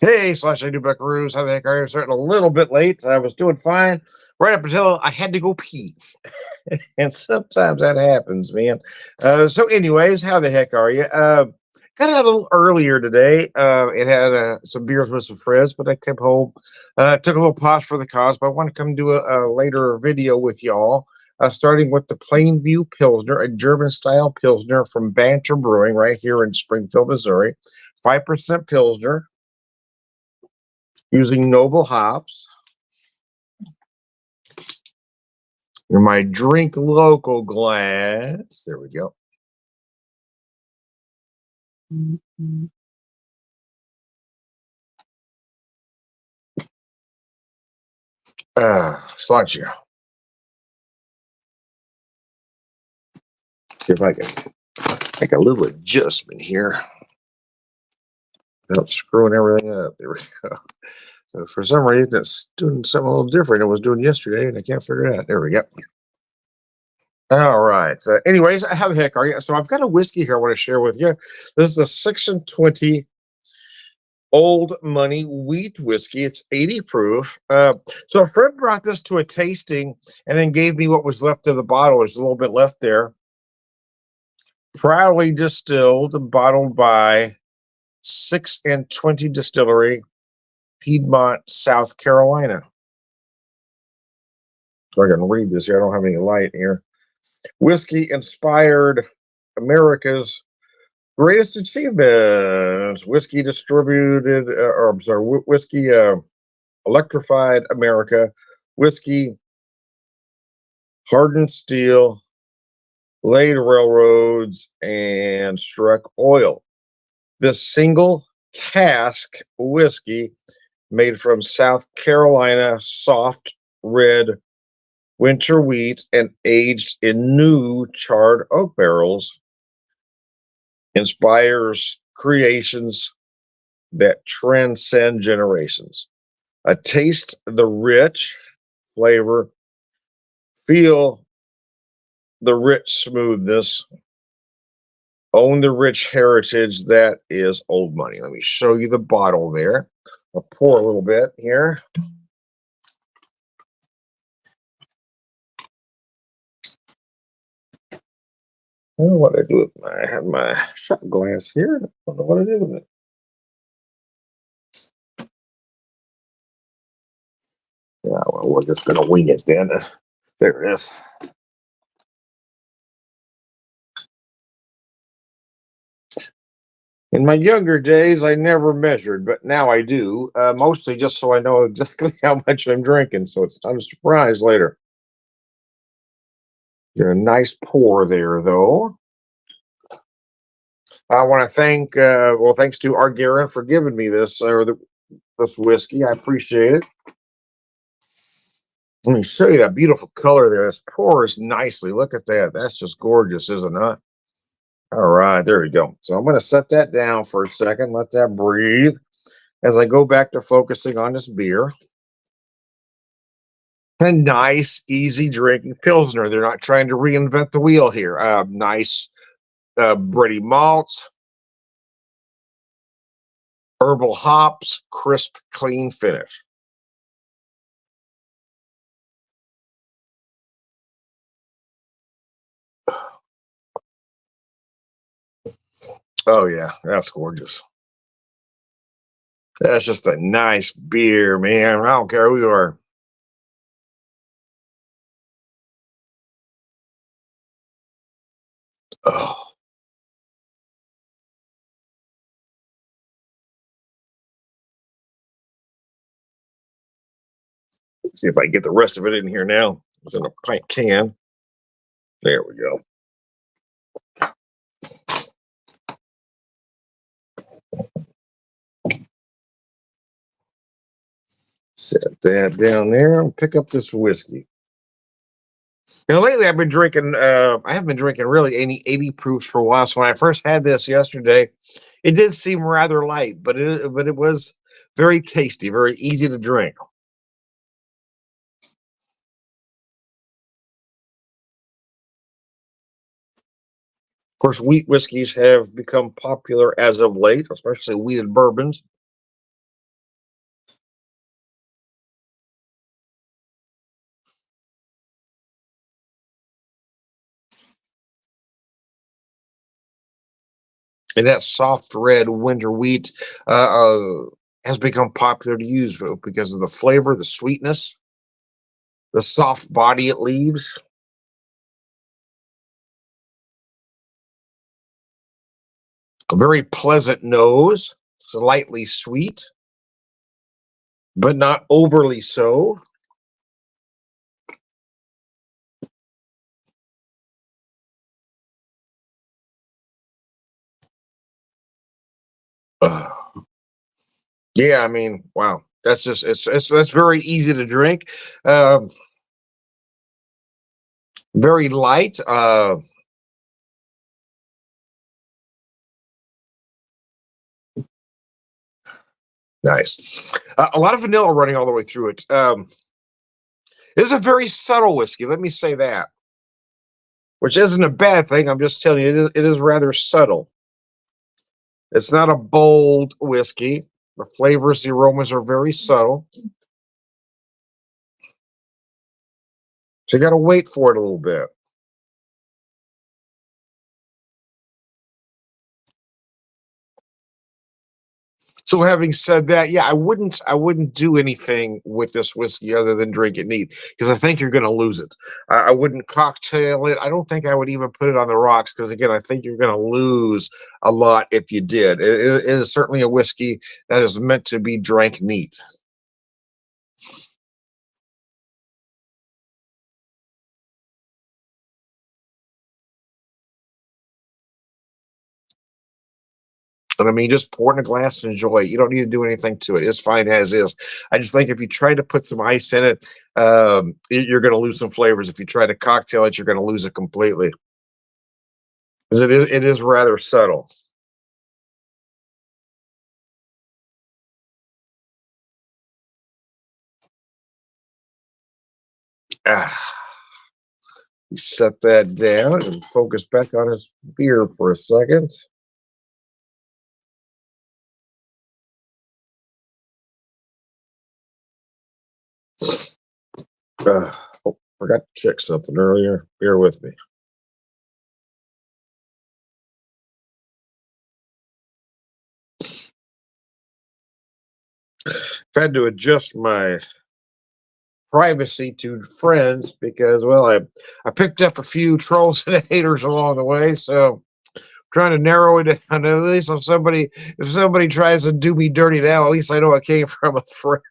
Hey, slash I do buckaroos. How the heck are you? Starting a little bit late. I was doing fine right up until I had to go pee. And sometimes that happens, man. Anyways, how the heck are you? Got out a little earlier today. It had some beers with some friends, but I kept home. Took a little pause for the cause, but I want to come do a later video with y'all. Starting with the Plainview Pilsner, a German style Pilsner from Banter Brewing right here in Springfield, Missouri. 5% Pilsner using noble hops. In my drink local glass. There we go. Sludge. See if I can make a little adjustment here without screwing everything up. There we go. So for some reason, it's doing something a little different than it was doing yesterday, and I can't figure it out. There we go. All right. Anyways, how the heck are you? So I've got a whiskey here I want to share with you. This is a 6 and 20 Old Money wheat whiskey. It's 80 proof. So a friend brought this to a tasting and then gave me what was left of the bottle. There's a little bit left there. Proudly distilled and bottled by 6 and 20 Distillery, Piedmont, South Carolina. So I can read this here. I don't have any light here. Whiskey inspired America's greatest achievements. Whiskey distributed, or I'm sorry, whiskey electrified America. Whiskey hardened steel, laid railroads, and struck oil. This single cask whiskey made from South Carolina soft red winter wheat and aged in new charred oak barrels inspires creations that transcend generations. A taste the rich flavor, feel the rich smoothness, own the rich heritage that is Old Money. Let me show you the bottle there. I'll pour a little bit here. I don't know what I do with my, I have my shot glass here. I don't know what I did with it. Yeah, well, we're just gonna wing it then. There it is. In my younger days, I never measured, but now I do, mostly just so I know exactly how much I'm drinking. So it's not a surprise later. Get a nice pour there, though. I want to thank, well, thanks to Argara for giving me this this whiskey. I appreciate it. Let me show you that beautiful color there. This pours nicely. Look at that. That's just gorgeous, isn't it? All right, there we go. So I'm going to set that down for a second, let that breathe as I go back to focusing on this beer. A nice, easy drinking Pilsner. They're not trying to reinvent the wheel here. Nice bready malts, herbal hops, crisp, clean finish. Oh, yeah, that's gorgeous. That's just a nice beer, man. I don't care who you are. Oh, see if I can get the rest of it in here now. It's in a pint can. There we go. Set that down there and pick up this whiskey. Lately I've been drinking, I haven't been drinking really any 80 proofs for a while. So when I first had this yesterday, it did seem rather light, but it was very tasty, very easy to drink. Of course, wheat whiskeys have become popular as of late, especially wheated bourbons. And that soft red winter wheat has become popular to use because of the flavor, the sweetness, the soft body it leaves. A very pleasant nose, slightly sweet, but not overly so. Yeah, I mean, wow. That's just it's that's very easy to drink. Um, very light. Nice. A lot of vanilla running all the way through it. It's a very subtle whiskey. Let me say that, which isn't a bad thing. I'm just telling you, it is rather subtle. It's not a bold whiskey. The flavors, the aromas are very subtle. So you got to wait for it a little bit. So having said that, yeah, I wouldn't do anything with this whiskey other than drink it neat because I think you're going to lose it. I wouldn't cocktail it. I don't think I would even put it on the rocks because again, I think you're going to lose a lot if you did. It is certainly a whiskey that is meant to be drank neat. And I mean, just pour it in a glass and enjoy it. You don't need to do anything to it. It's fine as is. I just think if you try to put some ice in it, you're going to lose some flavors. If you try to cocktail it, you're going to lose it completely because it is rather subtle. Ah, set that down and focus back on his beer for a second. Oh, forgot to check something earlier. Bear with me. I've had to adjust my privacy to friends because, well, I picked up a few trolls and haters along the way, so trying to narrow it down. At least if somebody tries to do me dirty now, at least I know it came from a friend.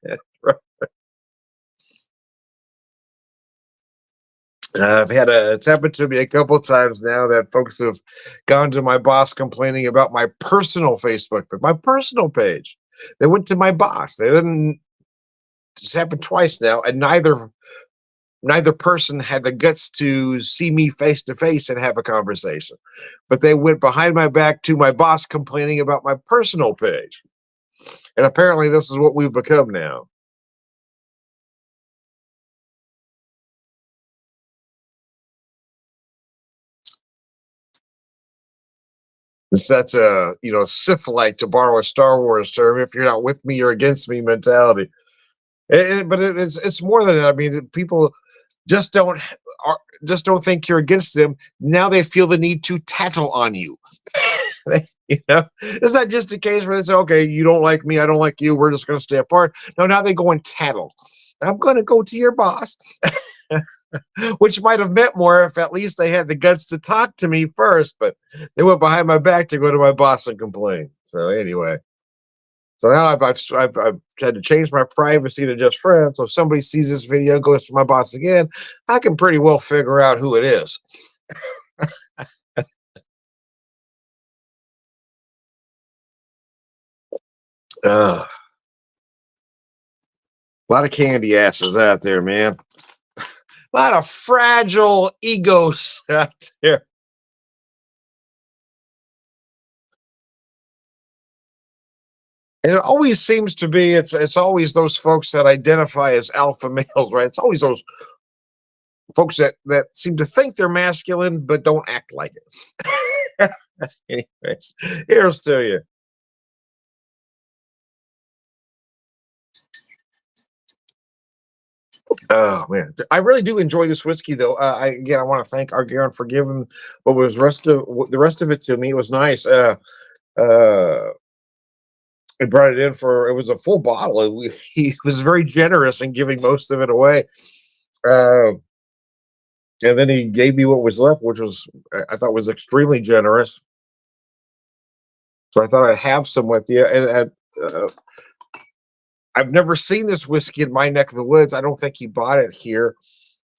It's happened to me a couple of times now that folks have gone to my boss complaining about my personal Facebook, but my personal page. They went to my boss. They didn't. It's happened twice now, and neither person had the guts to see me face to face and have a conversation. But they went behind my back to my boss complaining about my personal page. And apparently, this is what we've become now. It's that's a Sith-like, to borrow a Star Wars term. If you're not with me, you're against me mentality. But it's more than that. I mean, people just don't are just don't think you're against them. Now they feel the need to tattle on you. It's not just a case where they say, "Okay, you don't like me, I don't like you. We're just going to stay apart." No, now they go and tattle. I'm going to go to your boss, which might have meant more if at least they had the guts to talk to me first. But they went behind my back to go to my boss and complain. So anyway. So now I've had to change my privacy to just friends. So if somebody sees this video, goes to my boss again, I can pretty well figure out who it is. A lot of candy asses out there, man. A lot of fragile egos out there. And it always seems to be it's always those folks that identify as alpha males, right? It's always those folks that seem to think they're masculine but don't act like it. Anyways, here's to you. Oh man, I really do enjoy this whiskey though. I want to thank our Garen for giving what was the rest of it to me. It was nice. Uh, I brought it in for it was a full bottle. He was very generous in giving most of it away. Uh, and then he gave me what was left, which was I thought was extremely generous. So I thought I'd have some with you. And I've never seen this whiskey in my neck of the woods. I don't think he bought it here.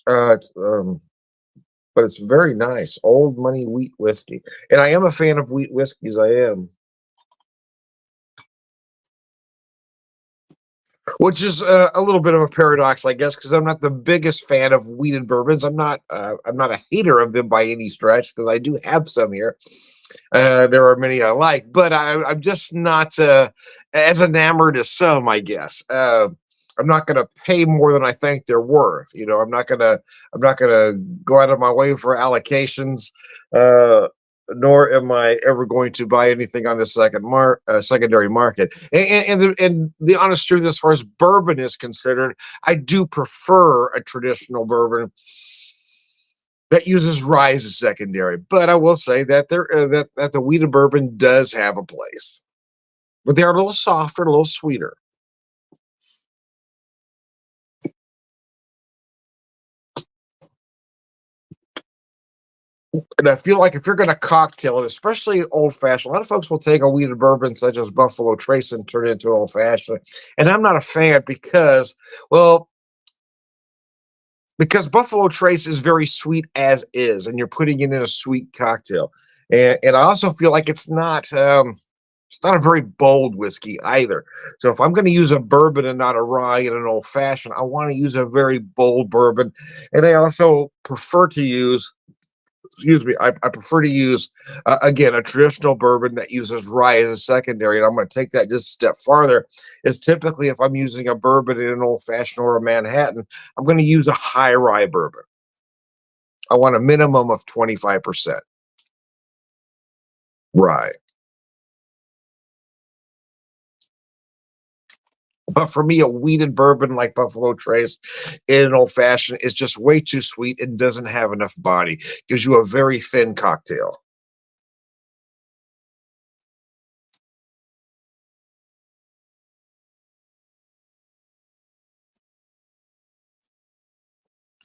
It's, but it's very nice. Old Money wheat whiskey, and I am a fan of wheat whiskeys. I am. Which is a little bit of a paradox, I guess, because I'm not the biggest fan of wheated bourbons. I'm not a hater of them by any stretch, because I do have some here. There are many I like, but I'm just not as enamored as some, I guess. I'm not going to pay more than I think they're worth. I'm not gonna go out of my way for allocations. Uh, Nor am I ever going to buy anything on the secondary market. And the honest truth, as far as bourbon is concerned, I do prefer a traditional bourbon that uses rye as a secondary. But I will say that that the wheated bourbon does have a place, but they are a little softer, a little sweeter. And I feel like if you're going to cocktail it, especially old fashioned, a lot of folks will take a wheated bourbon such as Buffalo Trace and turn it into old fashioned. And I'm not a fan well, because Buffalo Trace is very sweet as is, and you're putting it in a sweet cocktail. And I also feel like it's not a very bold whiskey either. So if I'm going to use a bourbon and not a rye and an old fashioned, I want to use a very bold bourbon. And I also prefer to use excuse me, I prefer to use again a traditional bourbon that uses rye as a secondary, and I'm going to take that just a step farther. Is typically if I'm using a bourbon in an old fashioned or a Manhattan, I'm going to use a high rye bourbon. I want a minimum of 25% rye. But for me, a wheated bourbon like Buffalo Trace in an old fashioned is just way too sweet and doesn't have enough body. Gives you a very thin cocktail.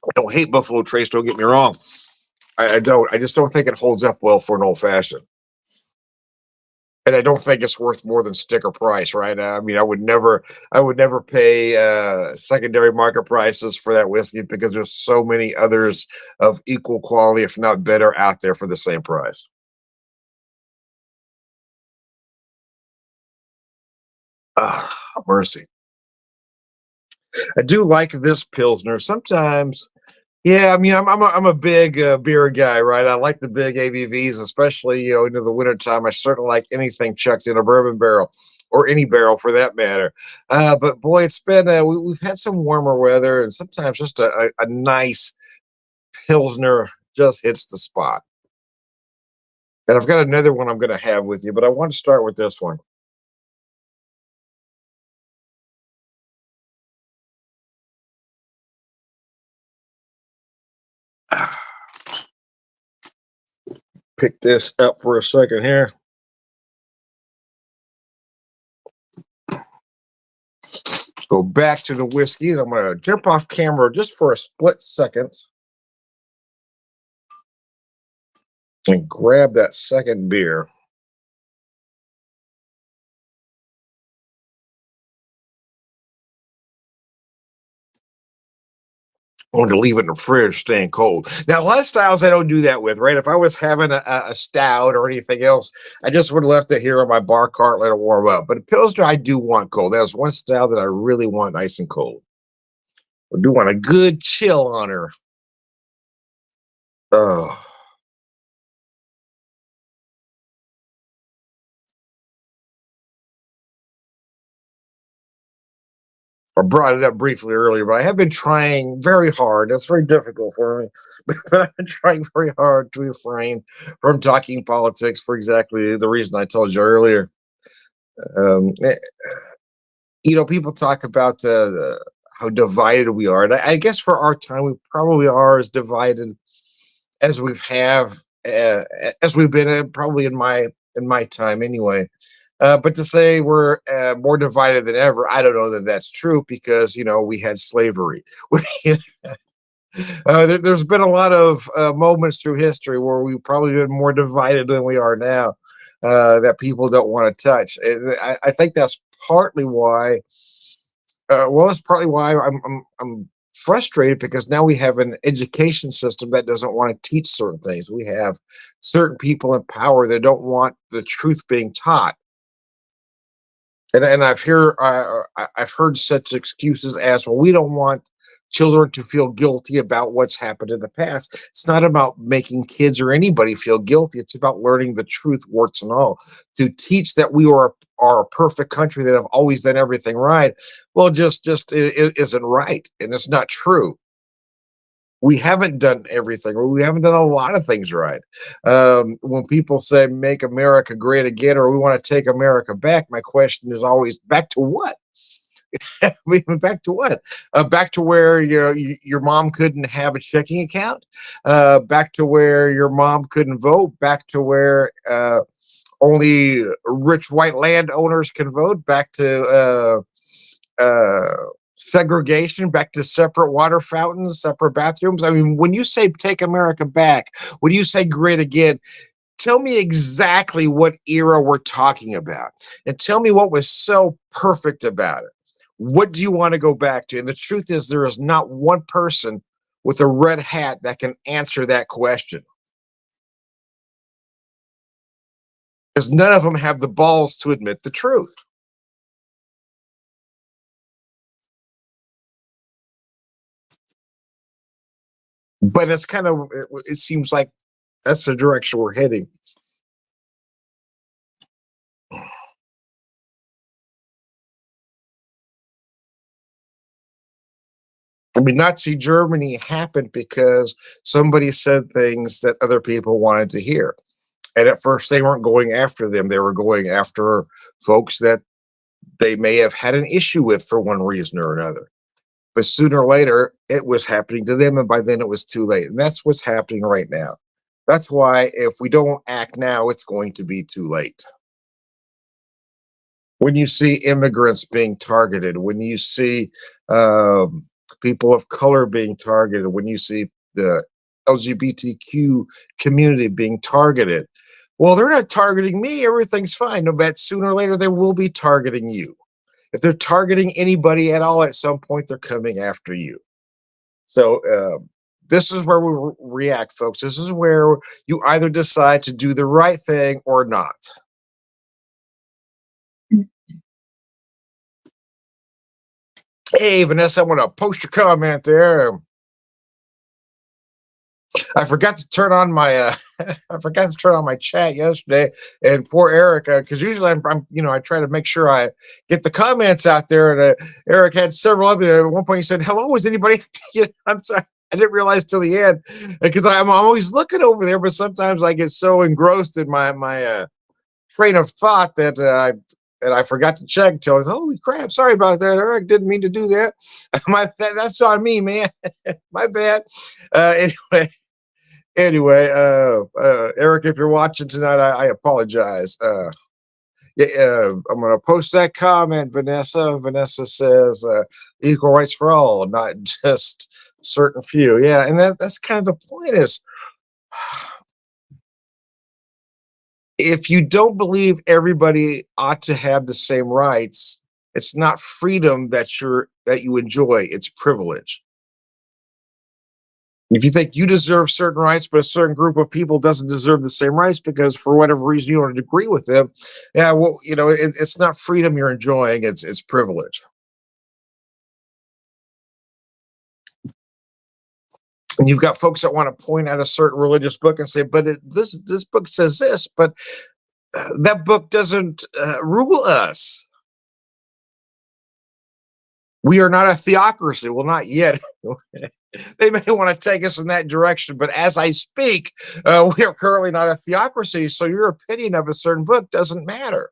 I don't hate Buffalo Trace. Don't get me wrong. I don't. I just don't think it holds up well for an old fashioned. And I don't think it's worth more than sticker price, right? I mean, I would never pay secondary market prices for that whiskey because there's so many others of equal quality, if not better, out there for the same price. Ah, mercy. I do like this pilsner. Sometimes, yeah. I mean, I'm a big beer guy, right? I like the big ABVs, especially into the wintertime. I certainly like anything chucked in a bourbon barrel or any barrel for that matter. But boy, it's been we've had some warmer weather, and sometimes just a nice pilsner just hits the spot. And I've got another one I'm going to have with you, but I want to start with this one. Pick this up for a second here. Go back to the whiskey, and I'm going to jump off camera just for a split second and grab that second beer. Going to leave it in the fridge, staying cold. Now, a lot of styles I don't do that with, right? If I was having a stout or anything else, I just would have left it here on my bar cart, let it warm up. But a pilsner, I do want cold. That's one style that I really want nice and cold. I do want a good chill on her. Oh, I brought it up briefly earlier, but I have been trying very hard. That's very difficult for me, but I've been trying very hard to refrain from talking politics for exactly the reason I told you earlier. Um, eh, People talk about how divided we are, and I guess for our time, we probably are as divided as we've have as we've been probably in my in my time anyway. But to say we're more divided than ever, I don't know that that's true because we had slavery. There's been a lot of moments through history where we've probably been more divided than we are now. That people don't want to touch. And I think that's partly why. Well, it's partly why I'm frustrated because now we have an education system that doesn't want to teach certain things. We have certain people in power that don't want the truth being taught. And I've heard such excuses as, well, we don't want children to feel guilty about what's happened in the past. It's not about making kids or anybody feel guilty. It's about learning the truth, warts and all. To teach that we are a perfect country that have always done everything right, well, just it isn't right, and it's not true. We haven't done everything, or we haven't done a lot of things right. When people say "Make America Great Again" or "We want to take America back," my question is always, back to what? I mean, back to what? Back to where your mom couldn't have a checking account. Back to where your mom couldn't vote. Back to where only rich white landowners can vote. Back to segregation. Back to separate water fountains, separate bathrooms. I mean, when you say "take America back," when you say "great again," tell me exactly what era we're talking about, and tell me what was so perfect about it. What do you want to go back to? And the truth is, there is not one person with a red hat that can answer that question, because none of them have the balls to admit the truth. But it's kind of, it seems like that's the direction we're heading. I mean, Nazi Germany happened because somebody said things that other people wanted to hear. And at first, they weren't going after them. They were going after folks that they may have had an issue with for one reason or another. But sooner or later, it was happening to them. And by then, it was too late. And that's what's happening right now. That's why if we don't act now, it's going to be too late. When you see immigrants being targeted, when you see people of color being targeted, when you see the LGBTQ community being targeted, well, they're not targeting me. Everything's fine. No, but sooner or later, they will be targeting you. If they're targeting anybody at all, at some point, they're coming after you. So, this is where we react, folks. This is where you either decide to do the right thing or not. Hey, Vanessa, I want to post your comment there. I forgot to turn on my I forgot to turn on my chat yesterday, and poor Eric, because usually I try to make sure I get the comments out there, and Eric had several of them. At one point, he said, "Hello, is anybody?" I'm sorry, I didn't realize till the end because I'm always looking over there, but sometimes I get so engrossed in my train of thought that I forgot to check until I was, holy crap, sorry about that, Eric. Didn't mean to do that. That's on me, man. My bad. Anyway, Eric, if you're watching tonight, I apologize. Yeah, I'm going to post that comment, Vanessa. Vanessa says equal rights for all, not just certain few. Yeah, and that's kind of the point is, if you don't believe everybody ought to have the same rights, it's not freedom that you enjoy, it's privilege. If you think you deserve certain rights, but a certain group of people doesn't deserve the same rights because for whatever reason you don't agree with them, yeah, well, it's not freedom you're enjoying; it's privilege. And you've got folks that want to point out a certain religious book and say, "But this book says this," but that book doesn't rule us. We are not a theocracy. Well, not yet. They may want to take us in that direction, but as I speak, we are currently not a theocracy. So your opinion of a certain book doesn't matter.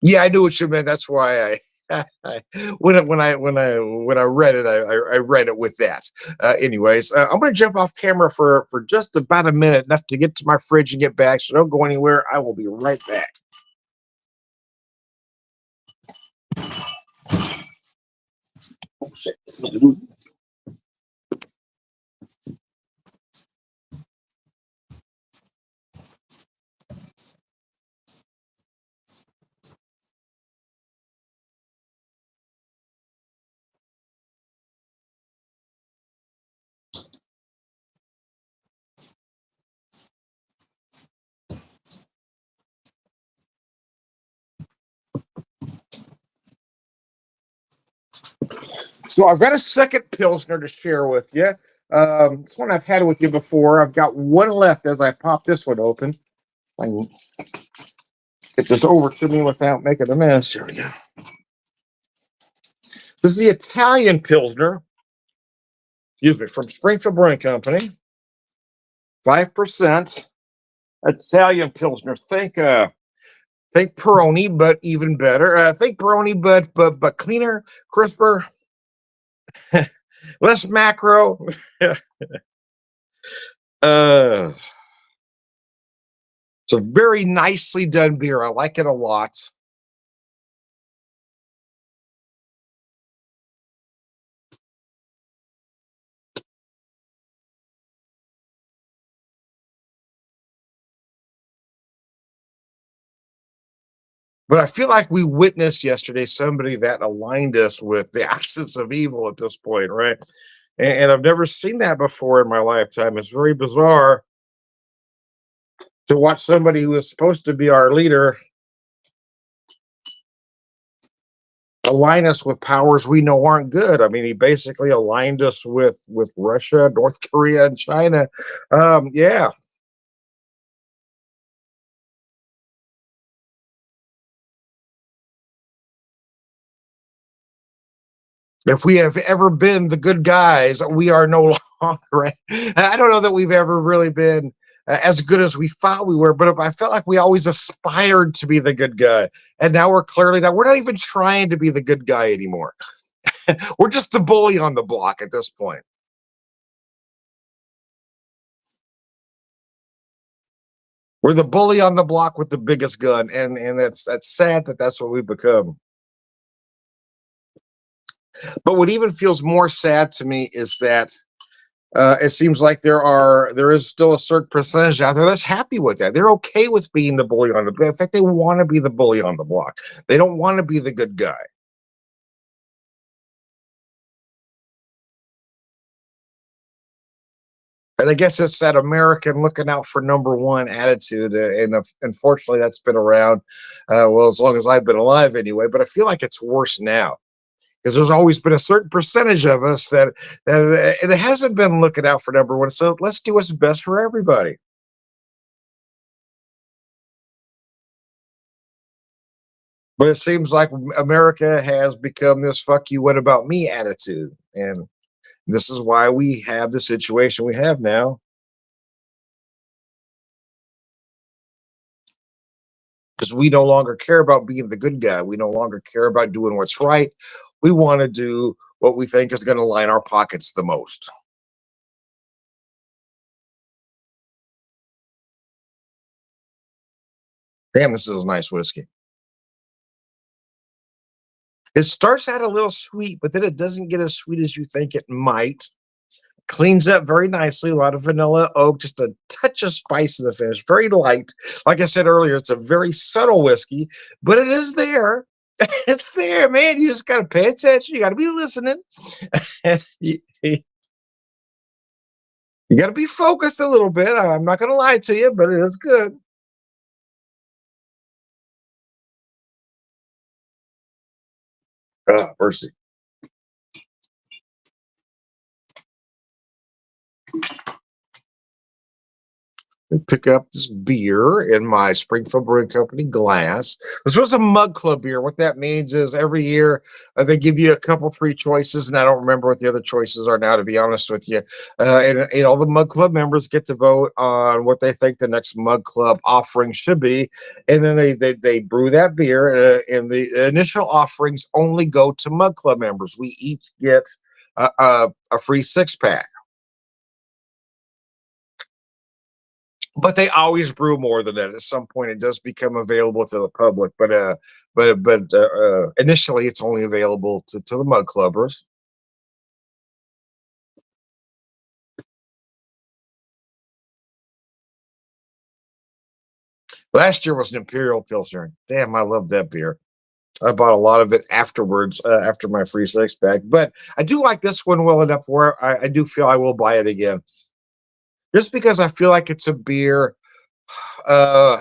Yeah, I knew what you meant. That's why I When I read it, I read it with that. Anyways, I'm gonna jump off camera for just about a minute, enough to get to my fridge and get back. So don't go anywhere. I will be right back. Oh shit. So I've got a second Pilsner to share with you. This one I've had with you before. I've got one left as I pop this one open. I can get this over to me without making a mess. Here we go. This is the Italian Pilsner. Excuse me, from Springfield Brewing Company. 5% Italian Pilsner. Think Peroni, but even better. Think Peroni, but cleaner, crisper, less macro. uh, it's a very nicely done beer. I like it a lot. But I feel like we witnessed yesterday somebody that aligned us with the axis of evil at this point, right? And I've never seen that before in my lifetime. It's very bizarre to watch somebody who is supposed to be our leader align us with powers we know aren't good. I mean, he basically aligned us with Russia, North Korea, and China. Yeah. If we have ever been the good guys, we are no longer. Right? I don't know that we've ever really been as good as we thought we were, but I felt like we always aspired to be the good guy, and now we're clearly not. We're not even trying to be the good guy anymore. We're just the bully on the block at this point. We're the bully on the block with the biggest gun, and that's sad that that's what we've become. But what even feels more sad to me is that it seems like there is still a certain percentage out there that's happy with that. They're okay with being the bully on the block. In fact, they want to be the bully on the block. They don't want to be the good guy. And I guess it's that American looking out for number one attitude. And unfortunately, that's been around, well, as long as I've been alive anyway. But I feel like it's worse now because there's always been a certain percentage of us that it hasn't been looking out for number one. So let's do what's best for everybody. But it seems like America has become this "fuck you, what about me" attitude, and this is why we have the situation we have now. Because we no longer care about being the good guy. We no longer care about doing what's right. We want to do what we think is going to line our pockets the most. Damn, this is a nice whiskey. It starts out a little sweet, but then it doesn't get as sweet as you think it might. Cleans up very nicely. A lot of vanilla oak, just a touch of spice in the finish. Very light. Like I said earlier, it's a very subtle whiskey, but it is there. It's there, man. You just got to pay attention. You got to be listening. you got to be focused a little bit. I'm not going to lie to you, but it is good. Mercy. Pick up this beer in my Springfield Brewing Company glass. This was a mug club beer. What that means is every year they give you a couple, three choices, and I don't remember what the other choices are now, to be honest with you. And all the mug club members get to vote on what they think the next mug club offering should be, and then they brew that beer. And the initial offerings only go to mug club members. We each get a free 6 pack. But they always brew more than that. At some point, it does become available to the public, but initially, it's only available to the mug clubbers. Last year was an Imperial Pilsner. Damn, I love that beer. I bought a lot of it afterwards, after my free 6 pack. But I do like this one well enough where I do feel I will buy it again, just because I feel like it's a beer. Uh,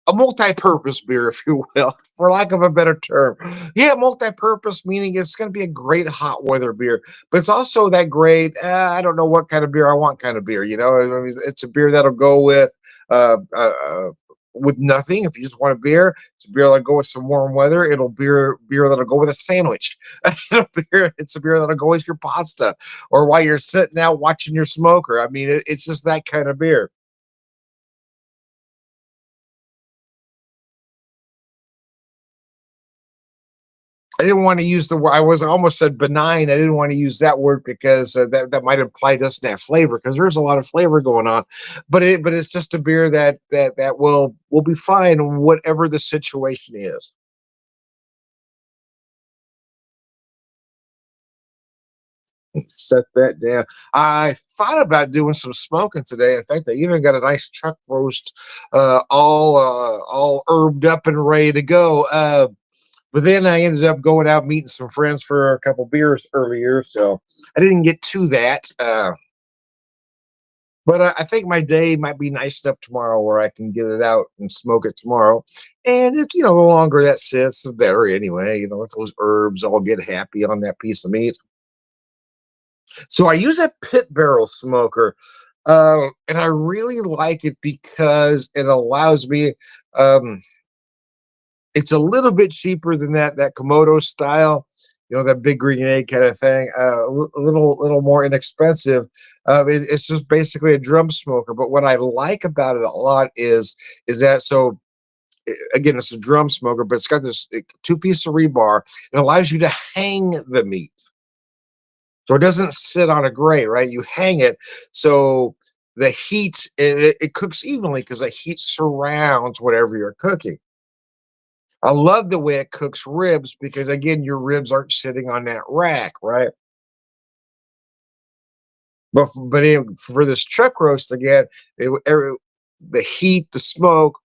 a multi-purpose beer, if you will, for lack of a better term. Yeah, multi-purpose meaning it's going to be a great hot weather beer, but it's also that great. I don't know what kind of beer I want, kind of beer. I mean, it's a beer that'll go uh, uh, uh, with nothing. If you just want a beer, it's a beer that'll go with some warm weather. It'll beer that'll go with a sandwich. It's a beer that'll go with your pasta, or while you're sitting out watching your smoker. I mean, it's just that kind of beer. I didn't want to use the word. I was almost said benign. I didn't want to use that word because that might imply it doesn't have flavor, because there's a lot of flavor going on. But it's just a beer that will be fine whatever the situation is. Set that down. I thought about doing some smoking today. In fact, I even got a nice chuck roast, all herbed up and ready to go. But then I ended up going out meeting some friends for a couple beers earlier, so I didn't get to that. But I think my day might be nice enough tomorrow where I can get it out and smoke it tomorrow. And it's, the longer that sits, the better anyway. If those herbs all get happy on that piece of meat. So I use a pit barrel smoker, and I really like it because it allows me. Um, it's a little bit cheaper than that Komodo style, that big green egg kind of thing. A little more inexpensive. It's just basically a drum smoker. But what I like about it a lot is that, so again, it's a drum smoker, but it's got this two-piece of rebar. It allows you to hang the meat, so it doesn't sit on a grate, right? You hang it, so the heat it cooks evenly because the heat surrounds whatever you're cooking. I love the way it cooks ribs because, again, your ribs aren't sitting on that rack, right? But for this chuck roast again, the heat, the smoke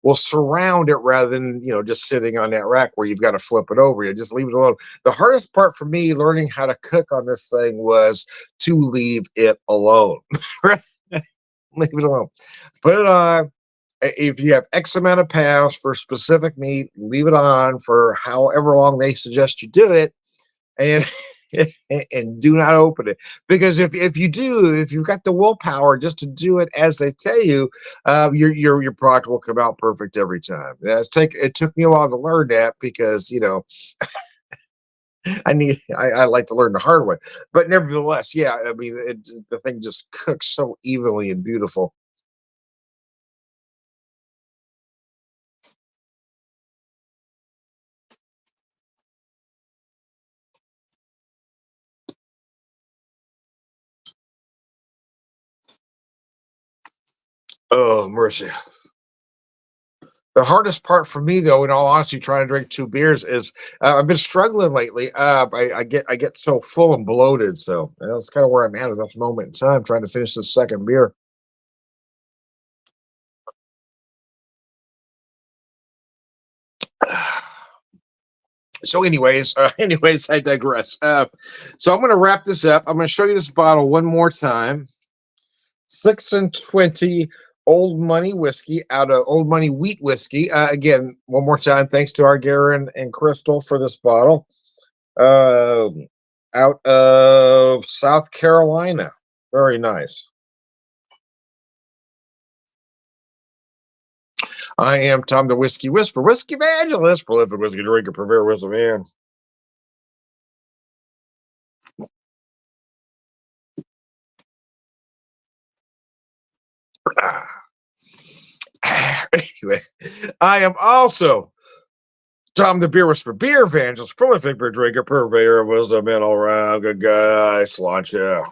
will surround it rather than just sitting on that rack where you've got to flip it over. You just leave it alone. The hardest part for me learning how to cook on this thing was to leave it alone. Right? Leave it alone. Put it on. If you have X amount of pounds for specific meat, leave it on for however long they suggest you do it, and and do not open it, because if you do, if you've got the willpower just to do it as they tell you, your product will come out perfect every time. It took me a while to learn that because I like to learn the hard way, but nevertheless, yeah, I mean the thing just cooks so evenly and beautiful. Oh mercy. The hardest part for me, though, in all honesty, trying to drink 2 beers is I've been struggling lately. I get so full and bloated, so that's kind of where I'm at this moment in time, trying to finish this second beer. So, anyways, I digress. So I'm going to wrap this up. I'm going to show you this bottle one more time. 6 and 20 Old Money whiskey out of Old Money wheat whiskey. Again, one more time, thanks to our Garen and Crystal for this bottle. Um, Out of South Carolina. Very nice. I am Tom the Whiskey Whisperer, Whiskey Evangelist, prolific whiskey drinker, purveyor, wisdom man. Anyway, I am also Tom the Beer Whisperer, beer evangelist, prolific beer drinker, purveyor of wisdom, and all around good guy, Sláinte.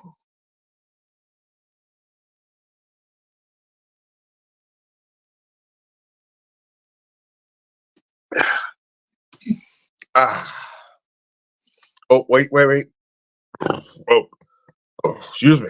Ah. Oh, wait. Oh, excuse me.